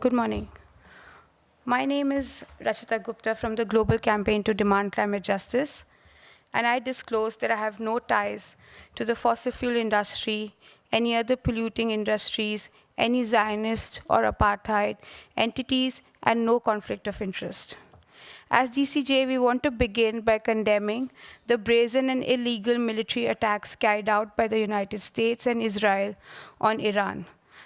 Good morning. My name is Rachita Gupta from the Global Campaign to Demand Climate Justice, and I disclose that I have no ties to the fossil fuel industry, any other polluting industries, any Zionist or apartheid entities, and no conflict of interest. As DCJ, we want to begin by condemning the brazen and illegal military attacks carried out by the United States and Israel on Iran.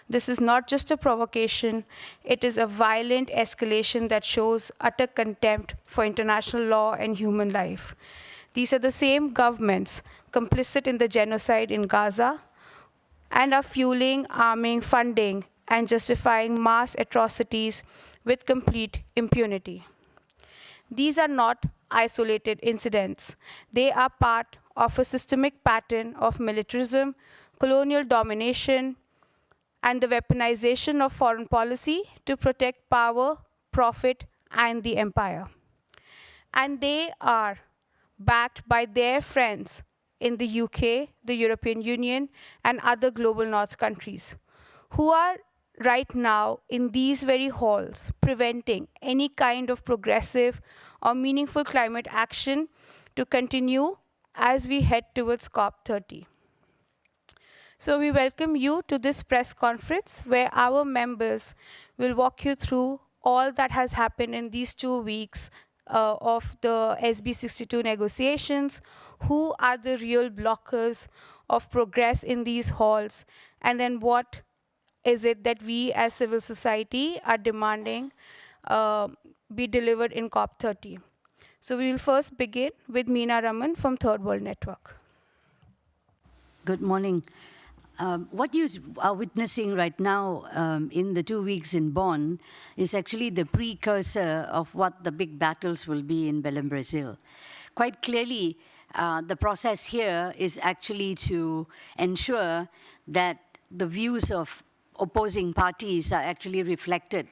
This is not just a provocation, it is a violent escalation that shows utter contempt for international law and human life. These are the same governments complicit in the genocide in Gaza and are fueling, arming, funding, and justifying mass atrocities with complete impunity. These are not isolated incidents. They are part of a systemic pattern of militarism, colonial domination, and the weaponization of foreign policy to protect power, profit, and the empire. And they are backed by their friends in the UK, the European Union, and other global north countries, who are right now in these very halls preventing any kind of progressive or meaningful climate action to continue as we head towards COP30. So we welcome you to this press conference where our members will walk you through all that has happened in these 2 weeks of the SB62 negotiations, who are the real blockers of progress in these halls, and then what is it that we as civil society are demanding be delivered in COP30. So we will first begin with Meena Raman from Third World Network. Good morning. What you are witnessing right now in the 2 weeks in Bonn is actually the precursor of what the big battles will be in Belém, Brazil. Quite clearly, the process here is actually to ensure that the views of opposing parties are actually reflected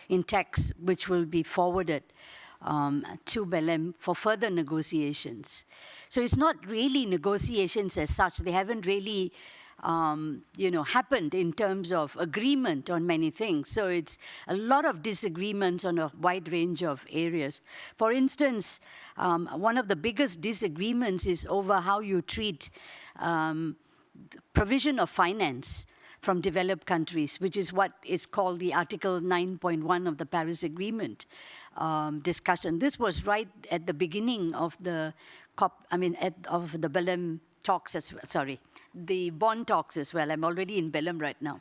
in texts which will be forwarded to Belem for further negotiations. So it's not really negotiations as such. They haven't really happened in terms of agreement on many things. So it's a lot of disagreements on a wide range of areas. For instance, one of the biggest disagreements is over how you treat provision of finance from developed countries, which is what is called the Article 9.1 of the Paris Agreement discussion. This was right at the beginning of the of the Belem talks as well, the Bonn talks as well. I'm already in Belem right now.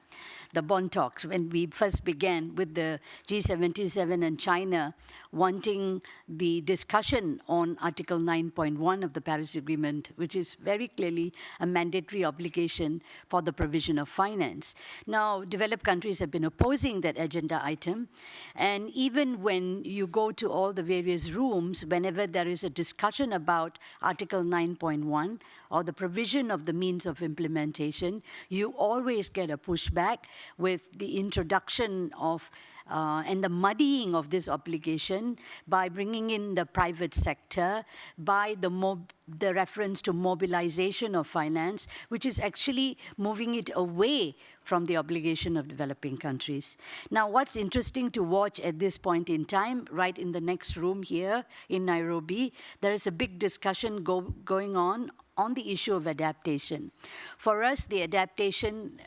The Bonn talks, when we first began with the G77 and China wanting the discussion on Article 9.1 of the Paris Agreement, which is very clearly a mandatory obligation for the provision of finance. Now, developed countries have been opposing that agenda item, and even when you go to all the various rooms, whenever there is a discussion about Article 9.1 or the provision of the means of implementation, you always get a pushback with the introduction of and the muddying of this obligation by bringing in the private sector, by the reference to mobilization of finance, which is actually moving it away from the obligation of developing countries. Now, what's interesting to watch at this point in time, right in the next room here in Nairobi, there is a big discussion going on the issue of adaptation. For us, the adaptation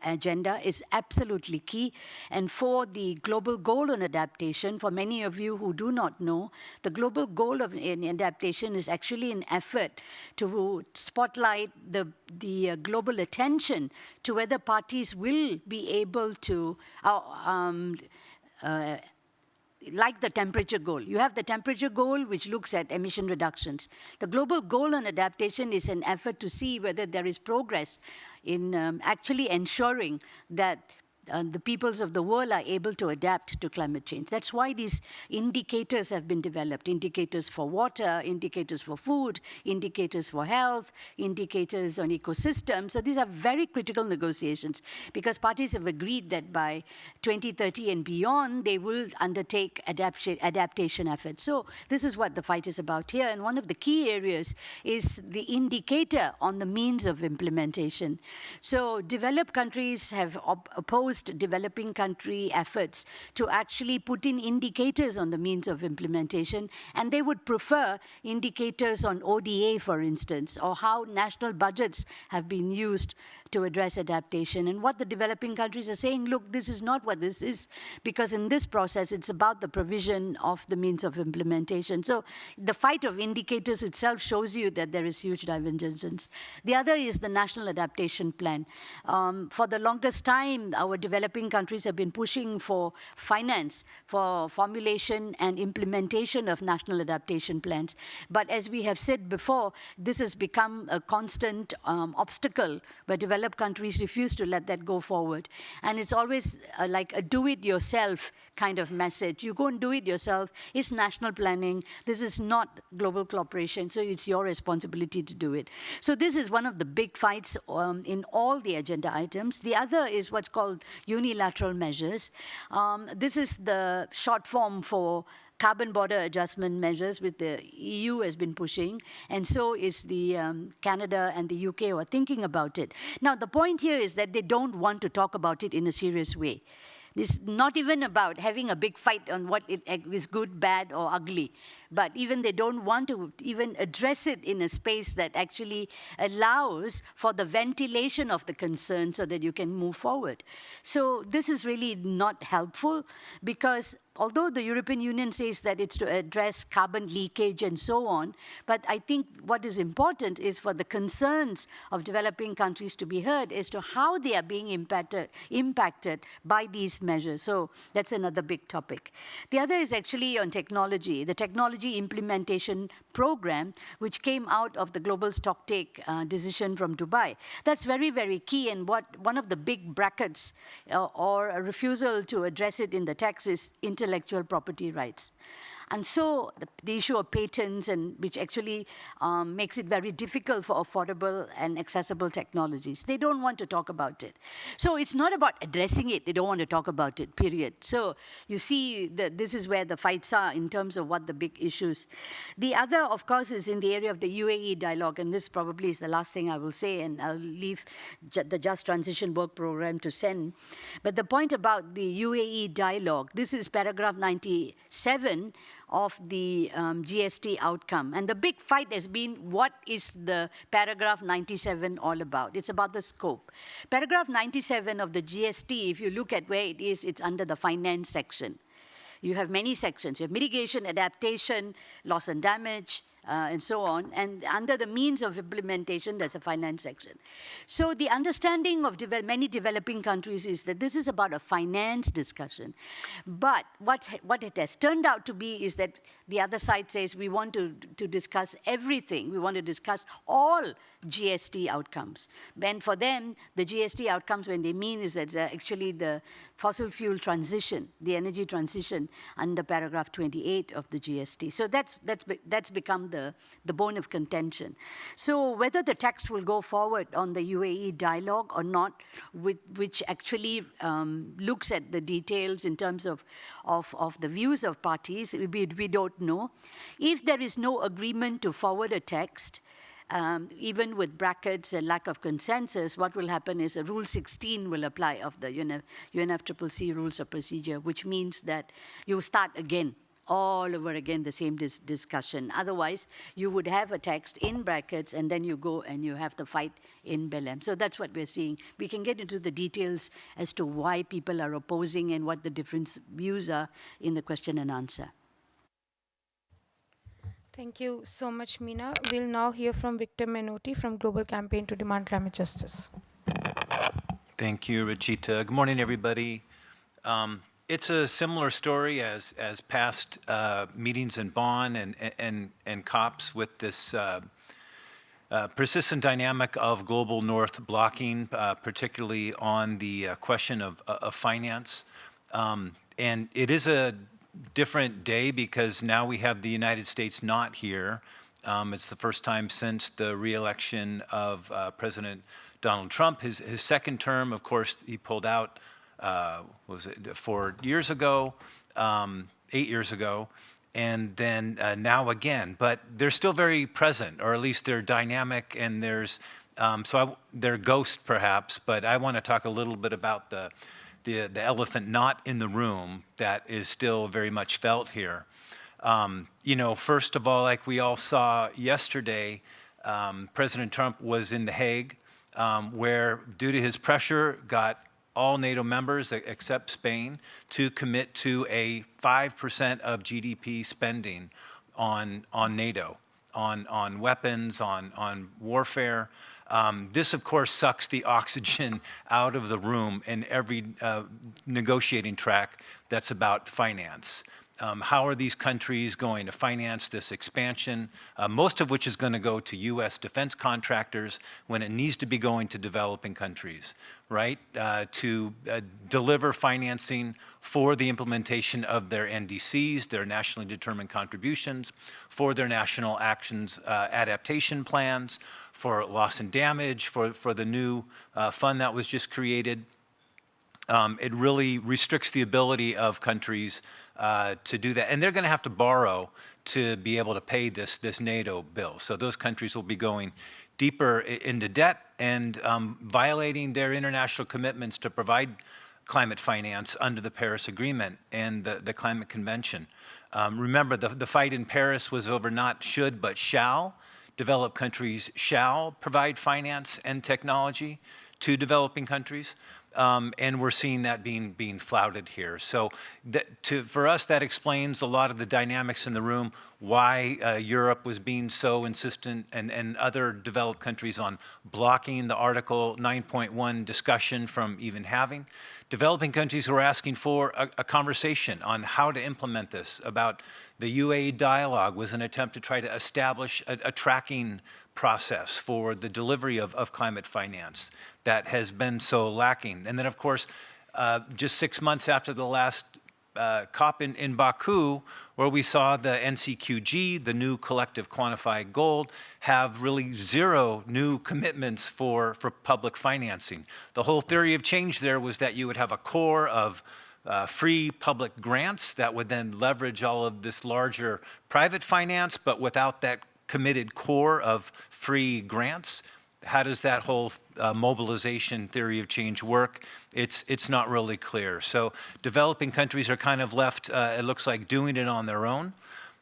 agenda is absolutely key. And for the global goal on adaptation, for many of you who do not know, the global goal of adaptation is actually an effort to spotlight the global attention to whether parties will be able to like the temperature goal. You have the temperature goal, which looks at emission reductions. The global goal on adaptation is an effort to see whether there is progress in actually ensuring that the peoples of the world are able to adapt to climate change. That's why these indicators have been developed. Indicators for water, indicators for food, indicators for health, indicators on ecosystems. So these are very critical negotiations because parties have agreed that by 2030 and beyond, they will undertake adaptation efforts. So this is what the fight is about here. And one of the key areas is the indicator on the means of implementation. So developed countries have opposed used developing country efforts to actually put in indicators on the means of implementation, and they would prefer indicators on ODA, for instance, or how national budgets have been used to address adaptation. And what the developing countries are saying, look, this is not what this is, because in this process, it's about the provision of the means of implementation. So the fight of indicators itself shows you that there is huge divergence. The other is the National Adaptation Plan. For the longest time, our developing countries have been pushing for finance, for formulation and implementation of national adaptation plans. But as we have said before, this has become a constant obstacle where developed countries refuse to let that go forward. And it's always like a do-it-yourself kind of message. You go and do it yourself. It's national planning. This is not global cooperation, so it's your responsibility to do it. So this is one of the big fights in all the agenda items. The other is what's called unilateral measures. This is the short form for carbon border adjustment measures, which the EU has been pushing, and so is the Canada and the UK who are thinking about it. Now, the point here is that they don't want to talk about it in a serious way. It's not even about having a big fight on what it is good, bad, or ugly, but even they don't want to even address it in a space that actually allows for the ventilation of the concern so that you can move forward. So this is really not helpful, because although the European Union says that it's to address carbon leakage and so on, but I think what is important is for the concerns of developing countries to be heard as to how they are being impacted by these measures. So that's another big topic. The other is actually on technology, the Technology Implementation Program, which came out of the global stocktake decision from Dubai. That's very, very key, and one of the big brackets or a refusal to address it in the text is intellectual property rights. And so the issue of patents, and which actually makes it very difficult for affordable and accessible technologies. They don't want to talk about it. So it's not about addressing it. They don't want to talk about it, period. So you see that this is where the fights are in terms of what the big issues. The other, of course, is in the area of the UAE dialogue, and this probably is the last thing I will say, and I'll leave the Just Transition Work Program to Sen. But the point about the UAE dialogue, this is paragraph 97, of the GST outcome. And the big fight has been, what is the paragraph 97 all about? It's about the scope. Paragraph 97 of the GST, if you look at where it is, it's under the finance section. You have many sections. You have mitigation, adaptation, loss and damage, and so on. And under the means of implementation, there's a finance section. So the understanding of many developing countries is that this is about a finance discussion. But what it has turned out to be is that the other side says we want to discuss everything. We want to discuss all GST outcomes. And for them, the GST outcomes, when they mean, is that actually the fossil fuel transition, the energy transition under paragraph 28 of the GST. So that's become the bone of contention. So whether the text will go forward on the UAE dialogue or not, which actually looks at the details in terms of the views of parties, we don't know. If there is no agreement to forward a text, even with brackets and lack of consensus, what will happen is a Rule 16 will apply of the UNFCCC Rules of Procedure, which means that you start again, all over again, the same discussion. Otherwise, you would have a text in brackets, and then you go and you have the fight in Belem. So that's what we're seeing. We can get into the details as to why people are opposing and what the different views are in the question and answer. Thank you so much, Meena. We'll now hear from Victor Menotti from Global Campaign to Demand Climate Justice. Thank you, Rachita. Good morning, everybody. It's a similar story as past meetings in Bonn and COPs with this persistent dynamic of global north blocking, particularly on the question of finance. And it is a different day because now we have the United States not here. It's the first time since the re-election of President Donald Trump. His second term, of course, he pulled out, was it 4 years ago, 8 years ago, and then now again. But they're still very present, or at least they're dynamic, and there's, they're ghosts perhaps, but I want to talk a little bit about the the elephant not in the room that is still very much felt here. You know, first of all, like we all saw yesterday, President Trump was in The Hague, where, due to his pressure, got all NATO members except Spain to commit to a 5% of GDP spending on NATO, on weapons, on warfare. This, of course, sucks the oxygen out of the room in every negotiating track that's about finance. How are these countries going to finance this expansion, most of which is going to go to U.S. defense contractors when it needs to be going to developing countries, right? To deliver financing for the implementation of their NDCs, their nationally determined contributions, for their national actions adaptation plans, for loss and damage, for the new fund that was just created. It really restricts the ability of countries to do that. And they're going to have to borrow to be able to pay this NATO bill. So those countries will be going deeper into debt and violating their international commitments to provide climate finance under the Paris Agreement and the Climate Convention. Remember, the fight in Paris was over not should, but shall. Developed countries shall provide finance and technology to developing countries. And we're seeing that being flouted here. So for us, that explains a lot of the dynamics in the room, why Europe was being so insistent and other developed countries on blocking the Article 9.1 discussion from even having. Developing countries who are asking for a conversation on how to implement this. About the UAE dialogue was an attempt to try to establish a tracking process for the delivery of climate finance that has been so lacking. And then, of course, just 6 months after the last COP in Baku, where we saw the NCQG, the new collective quantified goal, have really zero new commitments for public financing. The whole theory of change there was that you would have a core of free public grants that would then leverage all of this larger private finance, but without that committed core of free grants. How does that whole mobilization theory of change work? It's not really clear. So developing countries are kind of left, it looks like, doing it on their own.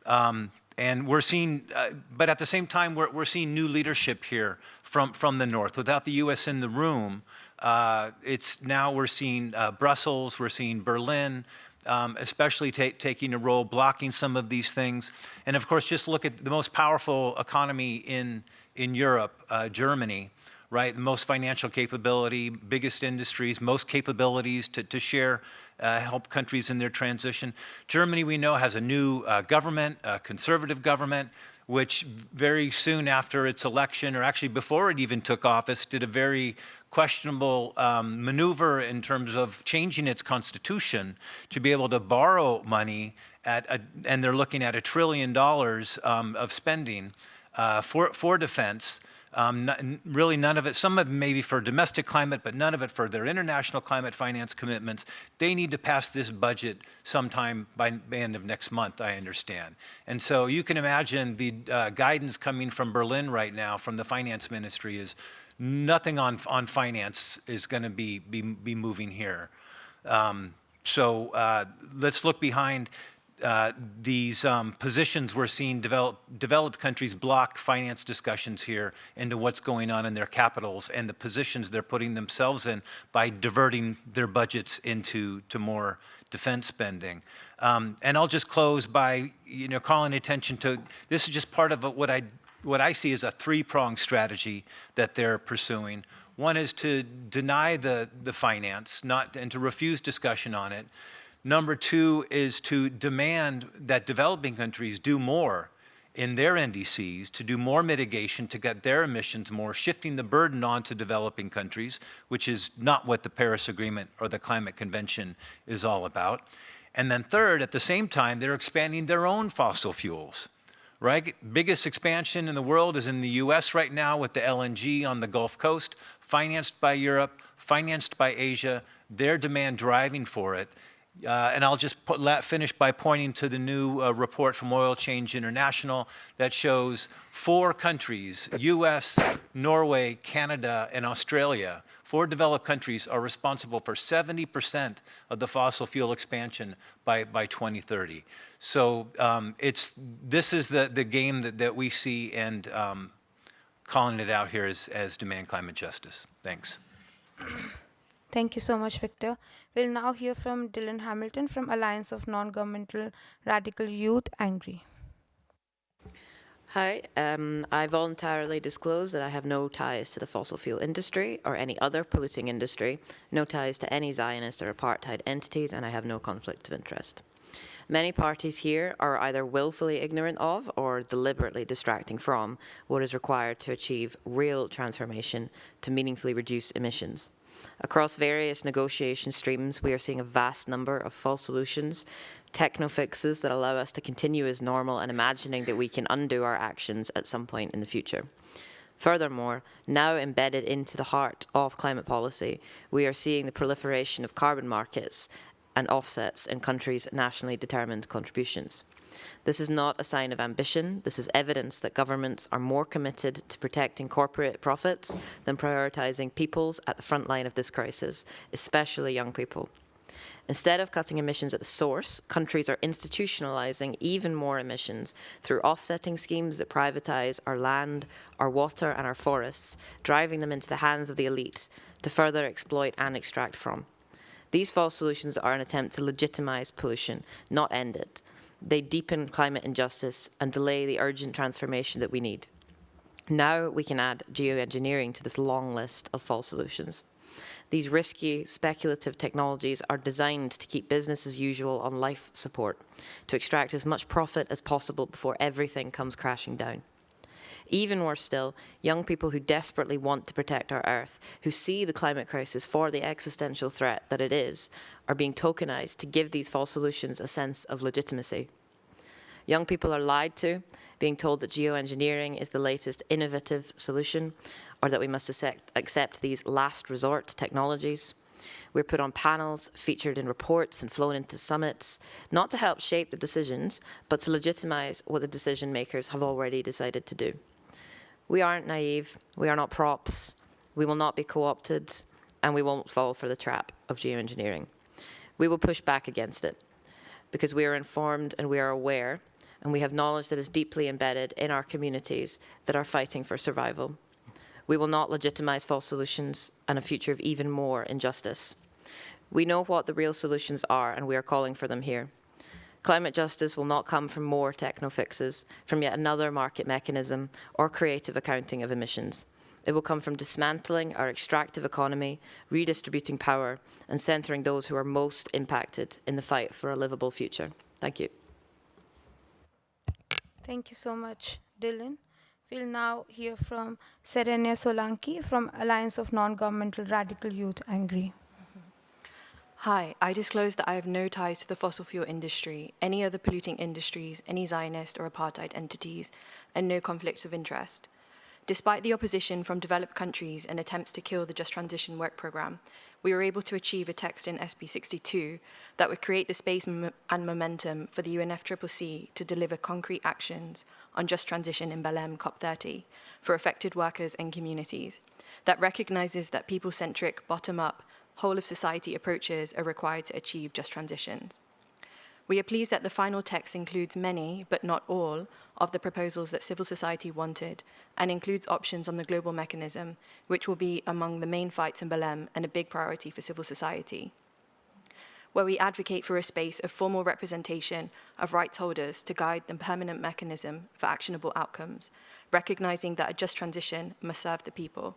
And we're seeing, but at the same time, we're seeing new leadership here from the north. Without the U.S. in the room, now we're seeing Brussels, we're seeing Berlin, especially taking a role, blocking some of these things. And of course, just look at the most powerful economy in Europe, Germany, right? The most financial capability, biggest industries, most capabilities to share, help countries in their transition. Germany, we know, has a new government, a conservative government, which very soon after its election, or actually before it even took office, did a very questionable maneuver in terms of changing its constitution to be able to borrow money and they're looking at $1 trillion of spending for defense. Really none of it, some of it maybe for domestic climate, but none of it for their international climate finance commitments. They need to pass this budget sometime by the end of next month, I understand. And so you can imagine the guidance coming from Berlin right now, from the finance ministry, is nothing on finance is going to be moving here. So let's look behind these positions we're seeing developed countries block finance discussions here into what's going on in their capitals and the positions they're putting themselves in by diverting their budgets into more defense spending. And I'll just close by calling attention to, this is just part of what I see as a three-pronged strategy that they're pursuing. One is to deny the finance, and to refuse discussion on it. Number two is to demand that developing countries do more in their NDCs, to do more mitigation, to get their emissions more, shifting the burden onto developing countries, which is not what the Paris Agreement or the Climate Convention is all about. And then third, at the same time, they're expanding their own fossil fuels, right? Biggest expansion in the world is in the US right now with the LNG on the Gulf Coast, financed by Europe, financed by Asia, their demand driving for it. And I'll just finish by pointing to the new report from Oil Change International that shows 4 countries, US, Norway, Canada, and Australia, 4 developed countries are responsible for 70% of the fossil fuel expansion by 2030. So this is the game that we see, and calling it out here as demand climate justice. Thanks. Thank you so much, Victor. We'll now hear from Dylan Hamilton from Alliance of Non-Governmental Radical Youth, Angry. Hi, I voluntarily disclose that I have no ties to the fossil fuel industry or any other polluting industry, no ties to any Zionist or apartheid entities, and I have no conflict of interest. Many parties here are either willfully ignorant of or deliberately distracting from what is required to achieve real transformation to meaningfully reduce emissions. Across various negotiation streams, we are seeing a vast number of false solutions, techno-fixes that allow us to continue as normal and imagining that we can undo our actions at some point in the future. Furthermore, now embedded into the heart of climate policy, we are seeing the proliferation of carbon markets and offsets in countries' nationally determined contributions. This is not a sign of ambition. This is evidence that governments are more committed to protecting corporate profits than prioritizing peoples at the front line of this crisis, especially young people. Instead of cutting emissions at the source, countries are institutionalizing even more emissions through offsetting schemes that privatize our land, our water, and our forests, driving them into the hands of the elite to further exploit and extract from. These false solutions are an attempt to legitimize pollution, not end it. They deepen climate injustice and delay the urgent transformation that we need. Now we can add geoengineering to this long list of false solutions. These risky, speculative technologies are designed to keep business as usual on life support, to extract as much profit as possible before everything comes crashing down. Even worse still, young people who desperately want to protect our Earth, who see the climate crisis for the existential threat that it is, are being tokenized to give these false solutions a sense of legitimacy. Young people are lied to, being told that geoengineering is the latest innovative solution, or that we must accept these last resort technologies. We're put on panels, featured in reports and flown into summits, not to help shape the decisions, but to legitimize what the decision makers have already decided to do. We aren't naive, we are not props, we will not be co-opted, and we won't fall for the trap of geoengineering. We will push back against it, because we are informed and we are aware, and we have knowledge that is deeply embedded in our communities that are fighting for survival. We will not legitimize false solutions and a future of even more injustice. We know what the real solutions are, and we are calling for them here. Climate justice will not come from more techno-fixes, from yet another market mechanism, or creative accounting of emissions. It will come from dismantling our extractive economy, redistributing power, and centering those who are most impacted in the fight for a livable future. Thank you. Thank you so much, Dylan. We'll now hear from Serenia Solanki from Alliance of Non-Governmental Radical Youth, Angry. Hi, I disclose that I have no ties to the fossil fuel industry, any other polluting industries, any Zionist or apartheid entities, and no conflicts of interest. Despite the opposition from developed countries and attempts to kill the Just Transition work programme, we were able to achieve a text in SB62 that would create the space and momentum for the UNFCCC to deliver concrete actions on just transition in Belem COP30 for affected workers and communities, that recognises that people-centric, bottom-up, whole-of-society approaches are required to achieve just transitions. We are pleased that the final text includes many, but not all, of the proposals that civil society wanted, and includes options on the global mechanism, which will be among the main fights in Belem and a big priority for civil society, where we advocate for a space of formal representation of rights holders to guide the permanent mechanism for actionable outcomes, recognizing that a just transition must serve the people.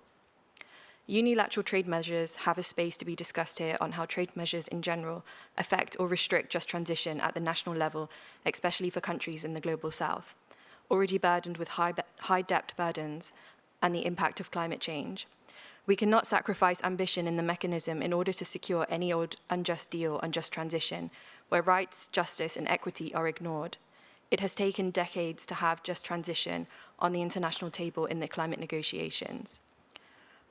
Unilateral trade measures have a space to be discussed here on how trade measures in general affect or restrict just transition at the national level, especially for countries in the global south, already burdened with high debt burdens and the impact of climate change. We cannot sacrifice ambition in the mechanism in order to secure any old unjust deal on just transition, where rights, justice, and equity are ignored. It has taken decades to have just transition on the international table in the climate negotiations.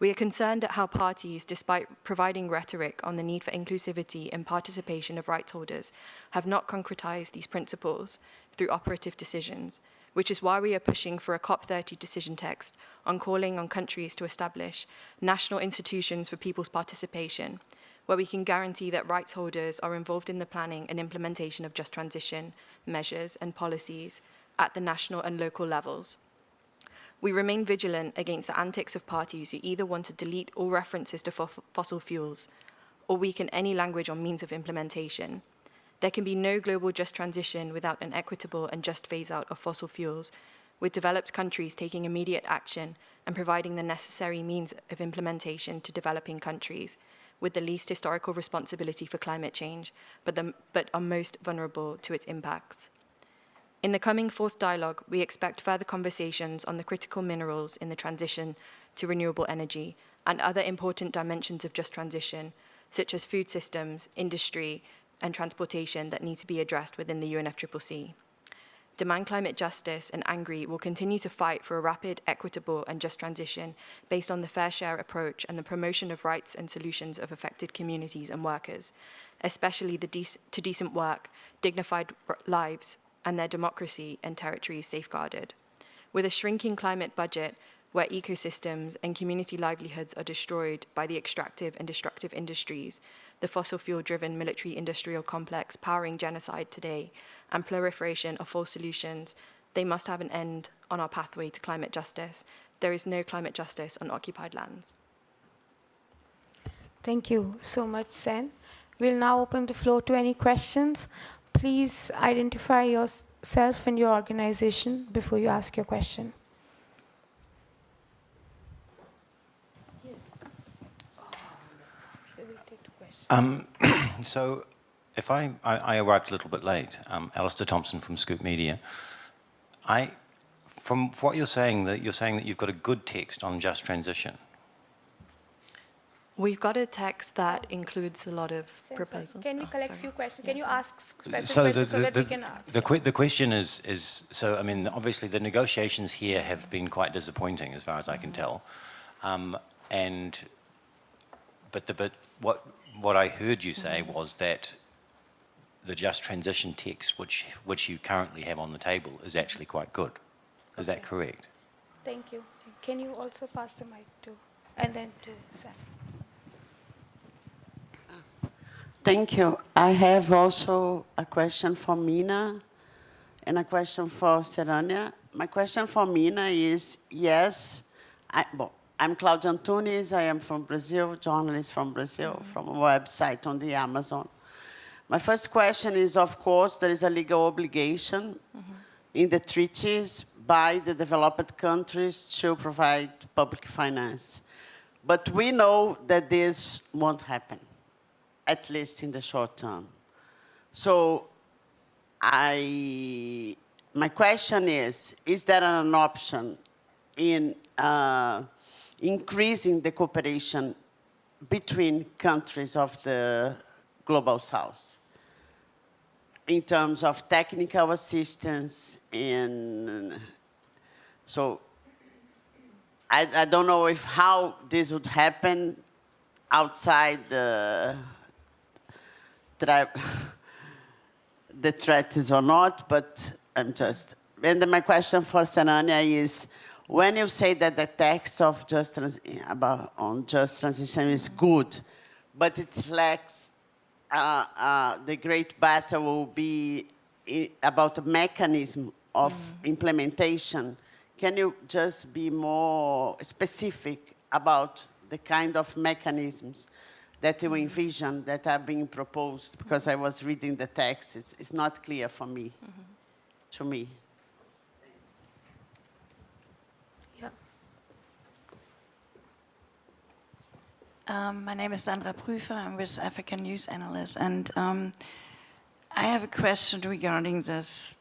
We are concerned at how parties, despite providing rhetoric on the need for inclusivity and participation of rights holders, have not concretized these principles through operative decisions, which is why we are pushing for a COP30 decision text on calling on countries to establish national institutions for people's participation, where we can guarantee that rights holders are involved in the planning and implementation of just transition measures and policies at the national and local levels. We remain vigilant against the antics of parties who either want to delete all references to fossil fuels or weaken any language on means of implementation. There can be no global just transition without an equitable and just phase-out of fossil fuels, with developed countries taking immediate action and providing the necessary means of implementation to developing countries, with the least historical responsibility for climate change, but are most vulnerable to its impacts. In the coming fourth dialogue, we expect further conversations on the critical minerals in the transition to renewable energy and other important dimensions of just transition, such as food systems, industry, and transportation that need to be addressed within the UNFCCC. Demand Climate Justice and ANGRI will continue to fight for a rapid, equitable, and just transition based on the fair share approach and the promotion of rights and solutions of affected communities and workers, especially to decent work, dignified lives, and their democracy and territories safeguarded. With a shrinking climate budget where ecosystems and community livelihoods are destroyed by the extractive and destructive industries, the fossil fuel-driven military-industrial complex powering genocide today, and proliferation of false solutions, they must have an end on our pathway to climate justice. There is no climate justice on occupied lands. Thank you so much, Sen. We'll now open the floor to any questions. Please identify yourself and your organization before you ask your question. So if I arrived a little bit late, Alistair Thompson from Scoop Media. From what you're saying that you've got a good text on just transition. We've got a text that includes a lot of proposals. Can we collect a few questions? Can you ask specific So questions so that we can ask? the question is, so I mean, obviously the negotiations here have been quite disappointing as far as I can tell. But what I heard you say was that the just transition text, which you currently have on the table, is actually quite good. Is that correct? Thank you. Can you also pass the mic to, and then to Sam? Thank you. I have also a question for Mina and a question for Serania. My question for Mina is, yes, I'm Cláudia Antunes, I am from Brazil, journalist from Brazil, from a website on the Amazon. My first question is, of course, there is a legal obligation in the treaties by the developed countries to provide public finance. But we know that this won't happen, at least in the short term. So my question is there an option in increasing the cooperation between countries of the Global South in terms of technical assistance? And so I don't know how this would happen outside the treaties or not, but I'm just... And then my question for Serania is, when you say that the text of just transition is good, but it lacks, the great battle will be about the mechanism of implementation. Can you just be more specific about the kind of mechanisms that you envision that are being proposed? Because I was reading the text, it's not clear for me, to me. My name is Sandra Prüfer. I'm with African News Analyst, and I have a question regarding this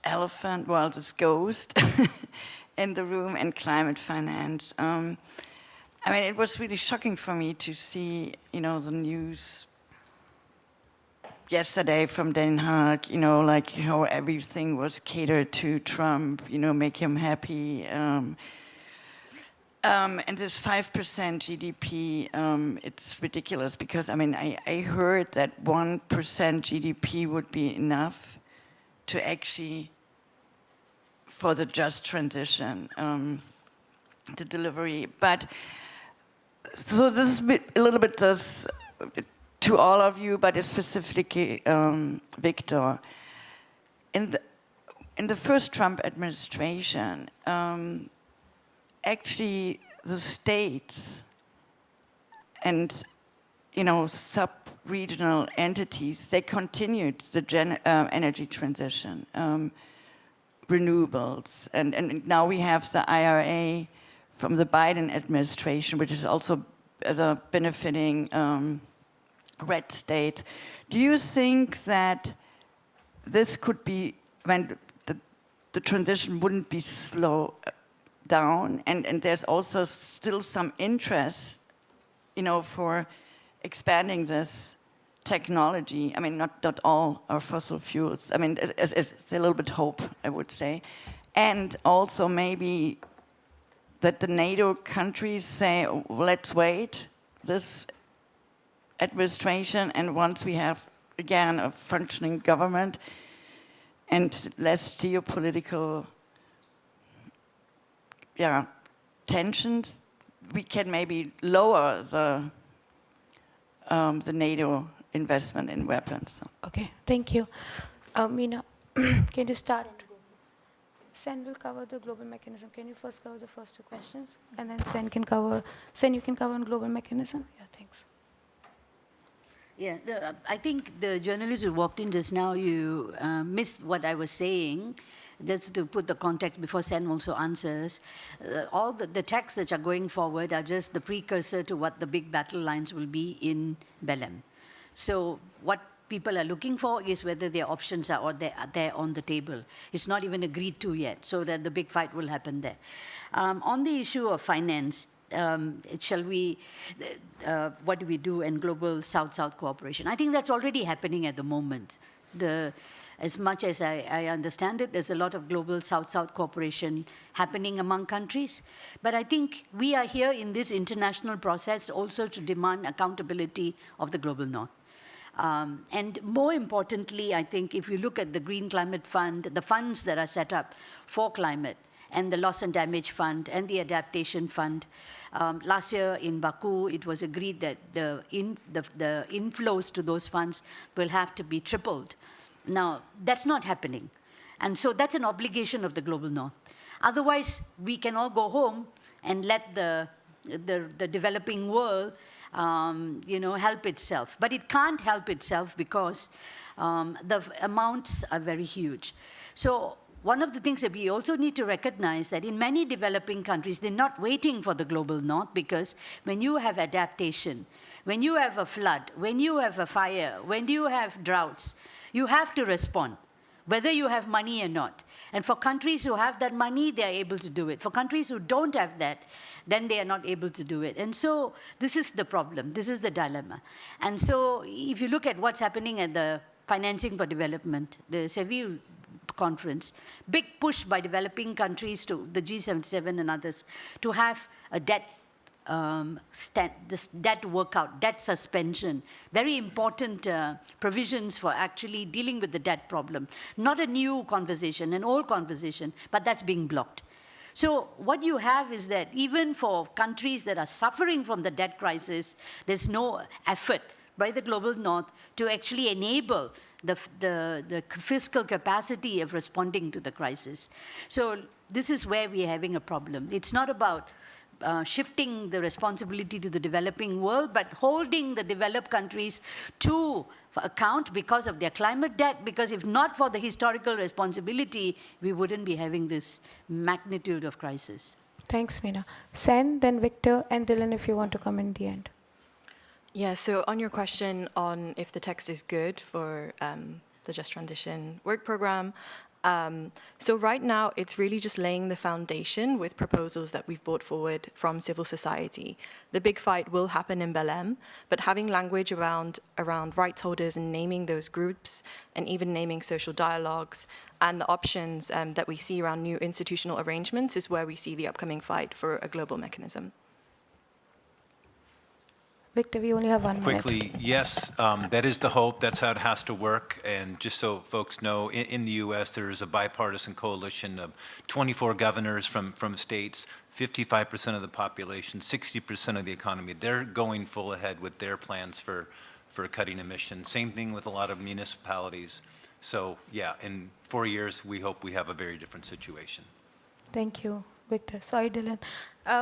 elephant, well, this ghost in the room and climate finance. I mean, it was really shocking for me to see, the news yesterday from Den Haag, like how everything was catered to Trump, make him happy. And this 5% GDP, it's ridiculous because, I mean, I heard that 1% GDP would be enough to actually, for the just transition, the delivery. But, so this is a little bit this, to all of you, but specifically Victor. In the first Trump administration, actually the states and, you know, sub-regional entities, they continued the energy transition, renewables, and now we have the IRA from the Biden administration, which is also benefiting red state. Do you think that this could be, when the transition wouldn't be slow down, and there's also still some interest, you know, for expanding this technology? I mean, not all are fossil fuels. I mean, it's a little bit hope, I would say. And also maybe that the NATO countries say, oh, let's wait this administration, and once we have, again, a functioning government and less geopolitical tensions, we can maybe lower the NATO investment in weapons. Okay, thank you. Meena, can you start? Sen will cover the global mechanism. Can you first cover the first two questions? And then Sen you can cover on global mechanism? Yeah, thanks. Yeah, I think the journalist who walked in just now, you missed what I was saying. Just to put the context before Sen also answers. All the texts that are going forward are just the precursor to what the big battle lines will be in Belem. So what people are looking for is whether their options are there on the table. It's not even agreed to yet, so that the big fight will happen there. On the issue of finance, what do we do in global South-South cooperation? I think that's already happening at the moment. As much as I understand it, there's a lot of global South-South cooperation happening among countries. But I think we are here in this international process also to demand accountability of the global North. And more importantly, I think if you look at the Green Climate Fund, the funds that are set up for climate, and the Loss and Damage Fund and the Adaptation Fund. Last year in Baku, it was agreed that the inflows to those funds will have to be tripled. Now, that's not happening. And so that's an obligation of the global North. Otherwise, we can all go home and let the developing world help itself. But it can't help itself because the amounts are very huge. So one of the things that we also need to recognize that in many developing countries, they're not waiting for the global North, because when you have adaptation, when you have a flood, when you have a fire, when you have droughts, you have to respond, whether you have money or not. And for countries who have that money, they are able to do it. For countries who don't have that, then they are not able to do it. And so this is the problem. This is the dilemma. And so if you look at what's happening at the Financing for Development, the Seville conference, big push by developing countries to the G77 and others to have a debt workout, debt suspension, very important provisions for actually dealing with the debt problem. Not a new conversation, an old conversation, but that's being blocked. So what you have is that even for countries that are suffering from the debt crisis, there's no effort by the global North to actually enable the fiscal capacity of responding to the crisis. So this is where we're having a problem. It's not about shifting the responsibility to the developing world, but holding the developed countries to account because of their climate debt, because if not for the historical responsibility, we wouldn't be having this magnitude of crisis. Thanks, Meena. Sen, then Victor, and Dylan, if you want to come in the end. Yeah, so on your question on if the text is good for the Just Transition work program, So right now, it's really just laying the foundation with proposals that we've brought forward from civil society. The big fight will happen in Belem, but having language around rights holders and naming those groups, and even naming social dialogues, and the options that we see around new institutional arrangements is where we see the upcoming fight for a global mechanism. Victor, we only have 1 minute. Quickly, yes, that is the hope. That's how it has to work. And just so folks know, in the U.S., there is a bipartisan coalition of 24 governors from states, 55% of the population, 60% of the economy. They're going full ahead with their plans for cutting emissions. Same thing with a lot of municipalities. So, yeah, in 4 years, we hope we have a very different situation. Thank you, Victor. Sorry, Dylan.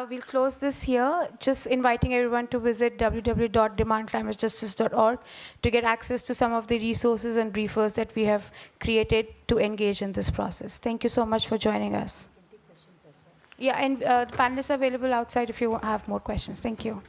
We'll close this here, just inviting everyone to visit www.demandclimatejustice.org to get access to some of the resources and briefers that we have created to engage in this process. Thank you so much for joining us. Yeah, and the panelists are available outside if you have more questions. Thank you.